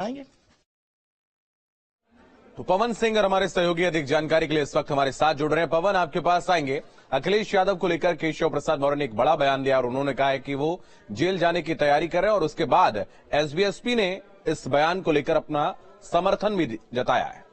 आएंगे। तो पवन सिंह और हमारे सहयोगी अधिक जानकारी के लिए इस वक्त हमारे साथ जुड़ रहे हैं। पवन, आपके पास आएंगे। अखिलेश यादव को लेकर केशव प्रसाद मौर्य ने एक बड़ा बयान दिया और उन्होंने कहा है कि वो जेल जाने की तैयारी कर रहे हैं और उसके बाद एसबीएसपी ने इस बयान को लेकर अपना समर्थन भी जताया है।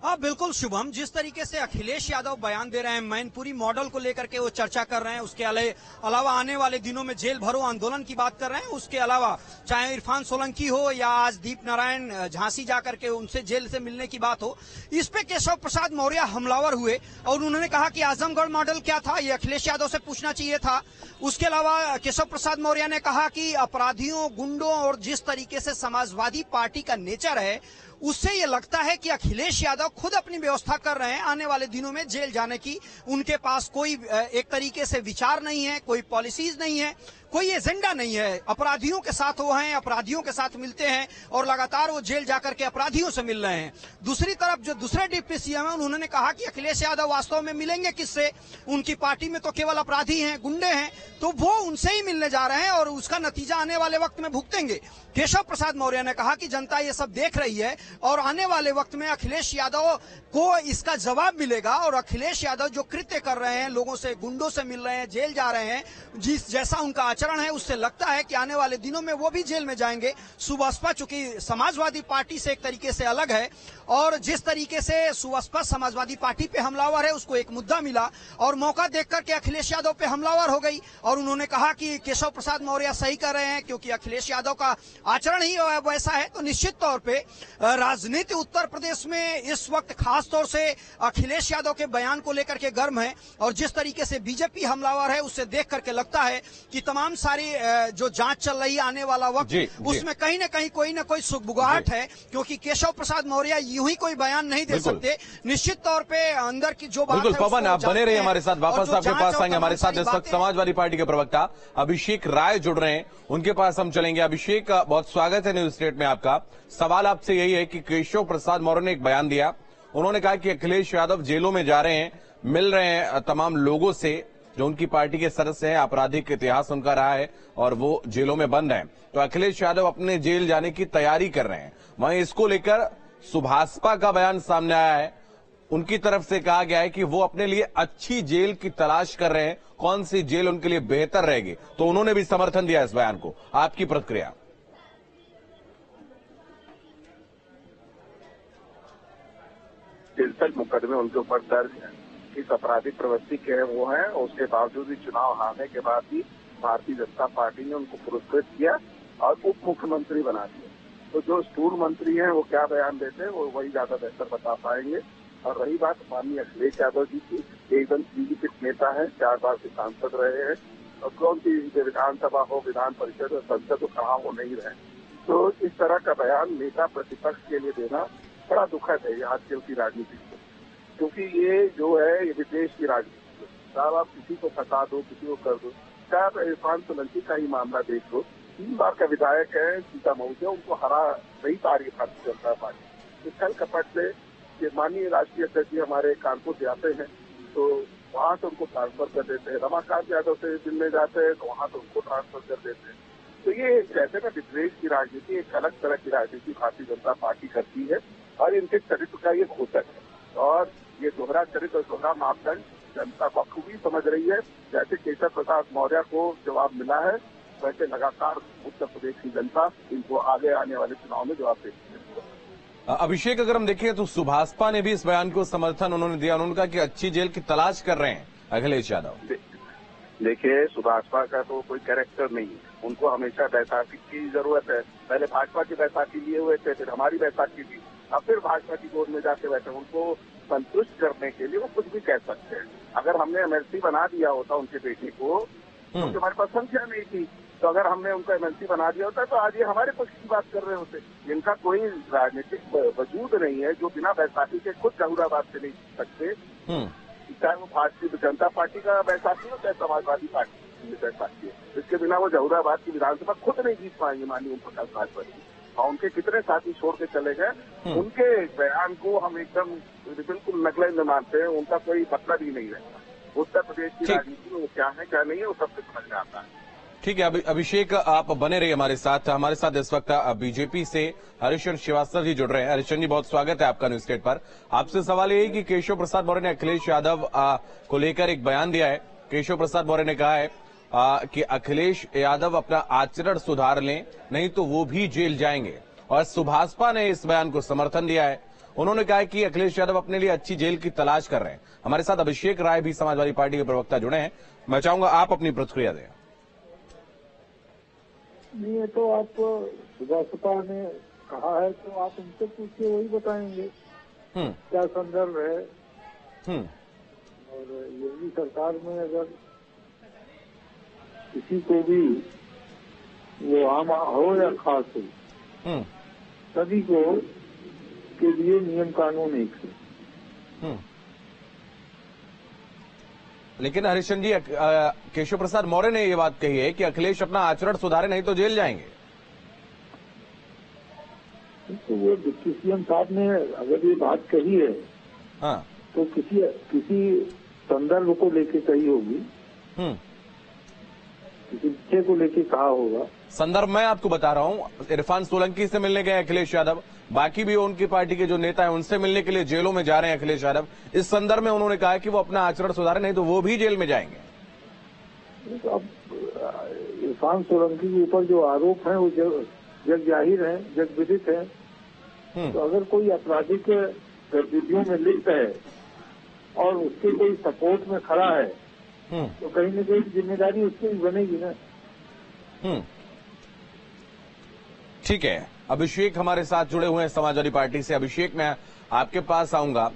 हाँ बिल्कुल शुभम, जिस तरीके से अखिलेश यादव बयान दे रहे हैं, मैनपुरी मॉडल को लेकर के वो चर्चा कर रहे हैं, उसके अलावा आने वाले दिनों में जेल भरो आंदोलन की बात कर रहे हैं, उसके अलावा चाहे इरफान सोलंकी हो या आज दीप नारायण झांसी जाकर के उनसे जेल से मिलने की बात हो, इस पे केशव प्रसाद मौर्य हमलावर हुए और उन्होंने कहा कि आजमगढ़ मॉडल क्या था, ये अखिलेश यादव से पूछना चाहिए था। उसके अलावा केशव प्रसाद मौर्य ने कहा कि अपराधियों, गुंडों और जिस तरीके से समाजवादी पार्टी का नेचर है, उससे ये लगता है कि अखिलेश यादव खुद अपनी व्यवस्था कर रहे हैं आने वाले दिनों में जेल जाने की। उनके पास कोई एक तरीके से विचार नहीं है, कोई पॉलिसीज नहीं है, कोई एजेंडा नहीं है। अपराधियों के साथ वो हैं, अपराधियों के साथ मिलते हैं और लगातार वो जेल जाकर के अपराधियों से मिल रहे हैं। दूसरी तरफ जो दूसरे डिप्टी सीएम है, उन्होंने कहा कि अखिलेश यादव वास्तव में मिलेंगे किससे, उनकी पार्टी में तो केवल अपराधी हैं, गुंडे हैं, तो वो उनसे ही मिलने जा रहे हैं और उसका नतीजा आने वाले वक्त में भुगतेंगे। केशव प्रसाद मौर्य ने कहा कि जनता ये सब देख रही है और आने वाले वक्त में अखिलेश यादव को इसका जवाब मिलेगा और अखिलेश यादव जो कृत्य कर रहे हैं, लोगों से, गुंडों से मिल रहे हैं, जेल जा रहे हैं, जिस जैसा उनका आचरण है, उससे लगता है कि आने वाले दिनों में वो भी जेल में जाएंगे। सुबसपा चूंकि समाजवादी पार्टी से एक तरीके से अलग है और जिस तरीके से सुबसपा समाजवादी पार्टी पे हमलावर है, उसको एक मुद्दा मिला और मौका देख करके अखिलेश यादव पे हमलावर हो गई और उन्होंने कहा कि केशव प्रसाद मौर्य सही कर रहे हैं क्योंकि अखिलेश यादव का आचरण ही वैसा है। तो निश्चित तौर पे राजनीति उत्तर प्रदेश में इस वक्त खास तौर से अखिलेश यादव के बयान को लेकर के गर्म है और जिस तरीके से बीजेपी हमलावर है, उससे देख करके लगता है कि तमाम सारी जो जांच चल रही है आने वाला वक्त, उसमें कहीं ना कहीं कोई ना कोई सुगबुगाहट है, क्योंकि केशव प्रसाद मौर्य यूं ही कोई बयान नहीं दे सकते। निश्चित तौर पे अंदर की जो बात है, पवन आप बने रहिए हमारे साथ, वापस आपके पास आएंगे। हमारे साथ इस वक्त समाजवादी पार्टी के प्रवक्ता अभिषेक राय जुड़ रहे हैं, उनके पास हम चलेंगे। अभिषेक, बहुत स्वागत है न्यूज स्टेट में आपका। सवाल आपसे यही है कि केशव प्रसाद मौर्य ने एक बयान दिया, उन्होंने कहा कि अखिलेश यादव जेलों में जा रहे हैं, मिल रहे हैं तमाम लोगों से जो उनकी पार्टी के सदस्य हैं, आपराधिक इतिहास उनका रहा है और वो जेलों में बंद हैं, तो अखिलेश यादव अपने जेल जाने की तैयारी कर रहे हैं। वहीं इसको लेकर सुभाषपा का बयान सामने आया है, उनकी तरफ से कहा गया है कि वो अपने लिए अच्छी जेल की तलाश कर रहे हैं, कौन सी जेल उनके लिए बेहतर रहेगी, तो उन्होंने भी समर्थन दिया इस बयान को। आपकी प्रतिक्रिया? तिरसठ मुकदमे उनके ऊपर दर्ज है, इस आपराधिक प्रवृत्ति के वो हैं, उसके बावजूद भी चुनाव हारने के बाद भी भारतीय जनता पार्टी ने उनको पुरस्कृत किया और उप मुख्यमंत्री बना दिया। तो जो स्टूल मंत्री हैं वो क्या बयान देते हैं, वो वही ज्यादा बेहतर बता पाएंगे। और रही बात माननीय अखिलेश यादव जी की, एकदम पीढ़ित नेता है, 4 बार से सांसद रहे हैं और कौन सी विधानसभा हो, विधान परिषद और संसद हो, कहाँ वो नहीं रहे। तो इस तरह का बयान नेता प्रतिपक्ष के लिए देना बड़ा दुखद है आजकल की राजनीति में, क्योंकि ये जो है ये विदेश की राजनीति है। साहब आप किसी को फंसा दो, किसी को कर दो। क्या आप इरफान सोलंकी का ही मामला देख लो, 3 बार का विधायक है सीतामऊ से, उनको हरा नहीं पा रही भारतीय जनता पार्टी। इस छल कपट से माननीय राष्ट्रीय अध्यक्ष जी हमारे कानपुर जाते हैं तो वहाँ से उनको ट्रांसफर कर देते हैं, रमाकांत यादव से मिलने जाते हैं तो वहाँ से उनको ट्रांसफर कर देते हैं। तो ये कहते हैं ना विद्वेष की राजनीति, एक अलग तरह की राजनीति भारतीय जनता पार्टी करती है और इनके चरित्र का ये घोषक है और ये दोहरा चरित्र और दोहरा मापदंड जनता बखूबी समझ रही है। जैसे केशव प्रसाद मौर्य को जवाब मिला है, वैसे लगातार उत्तर प्रदेश की जनता इनको आगे आने वाले चुनाव में जवाब देती है। अभिषेक, अगर हम देखें तो सुभाषपा ने भी इस बयान को समर्थन उन्होंने दिया, उन्होंने कहा कि अच्छी जेल की तलाश कर रहे हैं अखिलेश यादव। देखिए, सुभाषपा का तो कोई कैरेक्टर नहीं है, उनको हमेशा बैसाखी की जरूरत है। पहले भाजपा की बैसाखी लिए हुए थे, फिर हमारी बैसाखी ली, अब फिर भाजपा की गोद में जाके बैठे। उनको संतुष्ट करने के लिए वो कुछ भी कह सकते हैं। अगर हमने एमएलसी बना दिया होता उनके बेटे को, तो हमारे पास संख्या नहीं थी, तो अगर हमने उनको एमएलसी बना दिया होता तो आज ये हमारे पक्ष की बात कर रहे होते। इनका कोई राजनीतिक वजूद नहीं है जो बिना बैसाखी के खुद जहूराबाद से नहीं जीत सकते, चाहे वो भारतीय जनता पार्टी का बैसाखी हो चाहे समाजवादी पार्टी की बैसाखी हो। इसके बिना वो जहूराबाद की विधानसभा खुद नहीं जीत पाएंगे माननीय ओम प्रकाश भाजपा। और उनके कितने साथी छोड़ के चले गए, उनके बयान को हम एकदम बिल्कुल नकल मानते हैं, उनका कोई मतलब ही नहीं रहता। उत्तर प्रदेश की राजनीति में वो क्या है क्या नहीं है वो सबसे समझ में आता है। ठीक है, अभिषेक आप बने रहिए हमारे साथ इस वक्त बीजेपी से हरिश्चंद्र श्रीवास्तव जी जुड़ रहे हैं। हरिश्चंद्र जी, बहुत स्वागत है आपका न्यूज स्टेट पर। आपसे सवाल यही कि केशव प्रसाद मौर्य ने अखिलेश यादव को लेकर एक बयान दिया है। केशव प्रसाद मौर्य ने कहा है कि अखिलेश यादव अपना आचरण सुधार लें, नहीं तो वो भी जेल जाएंगे, और सुभाषपा ने इस बयान को समर्थन दिया है। उन्होंने कहा है कि अखिलेश यादव अपने लिए अच्छी जेल की तलाश कर रहे हैं। हमारे साथ अभिषेक राय भी समाजवादी पार्टी के प्रवक्ता जुड़े हैं। मैं चाहूंगा आप अपनी प्रतिक्रिया दें। नहीं, ये तो आप सुभाषपा ने कहा है तो आप उनसे पूछिए, वही बताएंगे क्या संदर्भ है। और योगी सरकार में अगर किसी को भी वो आम हो या खास हो, सभी को के लिए नियम कानून एक है। लेकिन हरिश्चंद्र जी, केशव प्रसाद मौर्य ने ये बात कही है कि अखिलेश अपना आचरण सुधारे, नहीं तो जेल जाएंगे। तो वो डिप्टी सीएम साहब ने अगर ये बात कही है, हाँ, तो किसी संदर्भ को लेके कही होगी, किसी विषय को लेके कहा होगा। संदर्भ मैं आपको बता रहा हूं। इरफान सोलंकी से मिलने गए अखिलेश यादव, बाकी भी उनकी पार्टी के जो नेता हैं उनसे मिलने के लिए जेलों में जा रहे हैं अखिलेश यादव। इस संदर्भ में उन्होंने कहा कि वो अपना आचरण सुधारे, नहीं तो वो भी जेल में जाएंगे। तो अब इरफान सोलंकी के ऊपर जो आरोप है वो जग जाहिर है, जग विदित है। तो अगर कोई आपराधिक गतिविधियों में लिप्त है और उसके कोई सपोर्ट में खड़ा है, तो कहीं न कहीं जिम्मेदारी उसकी बनेगी ना। ठीक है, अभिषेक हमारे साथ जुड़े हुए हैं समाजवादी पार्टी से। अभिषेक, मैं आपके पास आऊंगा।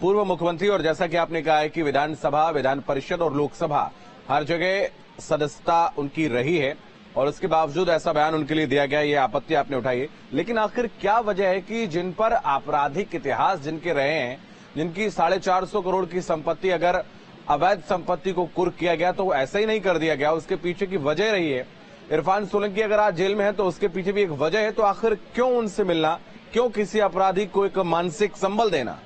पूर्व मुख्यमंत्री, और जैसा कि आपने कहा है कि विधानसभा, विधान परिषद और लोकसभा हर जगह सदस्यता उनकी रही है, और उसके बावजूद ऐसा बयान उनके लिए दिया गया, ये आपत्ति आपने उठाई है। लेकिन आखिर क्या वजह है कि जिन पर आपराधिक इतिहास जिनके रहे हैं, जिनकी 450 करोड़ की संपत्ति अगर अवैध संपत्ति को कुर्क किया गया तो ऐसा ही नहीं कर दिया गया, उसके पीछे की वजह रही है। इरफान सोलंकी अगर आज जेल में है तो उसके पीछे भी एक वजह है। तो आखिर क्यों उनसे मिलना, क्यों किसी अपराधी को एक मानसिक संबल देना?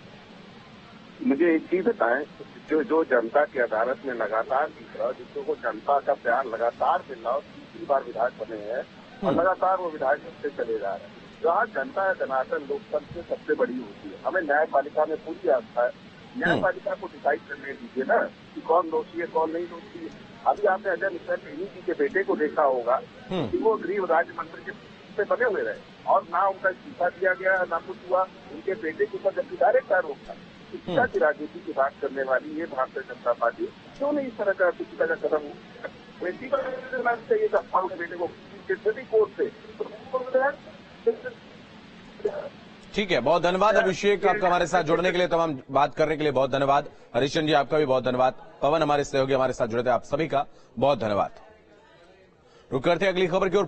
मुझे एक चीज बताएं, जो जनता की अदालत में लगातार दिख रहा है, जिसको जनता का प्यार लगातार मिल रहा है, 3 बार विधायक बने हैं और लगातार वो विधायक से चले जा रहे हैं। जहाँ जनता जनार्दन लोकतंत्र से सबसे बड़ी होती है। हमें न्यायपालिका में पूरी आस्था है। न्यायपालिका को डिसाइड करने दीजिए ना कि कौन दोषी है, कौन नहीं दोषी है। अभी आपने अजय मिश्रा टेनी जी के बेटे को देखा होगा कि वो गृह राज्य मंत्री के बने हुए रहे, और ना उनका इस्तीफा दिया गया, ना कुछ हुआ। उनके बेटे के ऊपर जबकि डायरेक्ट आरोप था। शिक्षा की राजनीति की बात करने वाली ये भारतीय जनता पार्टी क्यों नहीं इस तरह का शिक्षा का कदम चाहिए था अपने बेटे को कोर्ट से। ठीक है, बहुत धन्यवाद अभिषेक, आपका हमारे साथ जुड़ने के लिए, तमाम बात करने के लिए बहुत धन्यवाद। हरिश्चंद्र जी, आपका भी बहुत धन्यवाद। पवन हमारे सहयोगी हमारे साथ जुड़े थे, आप सभी का बहुत धन्यवाद। रुक करते हैं अगली खबर की ओर।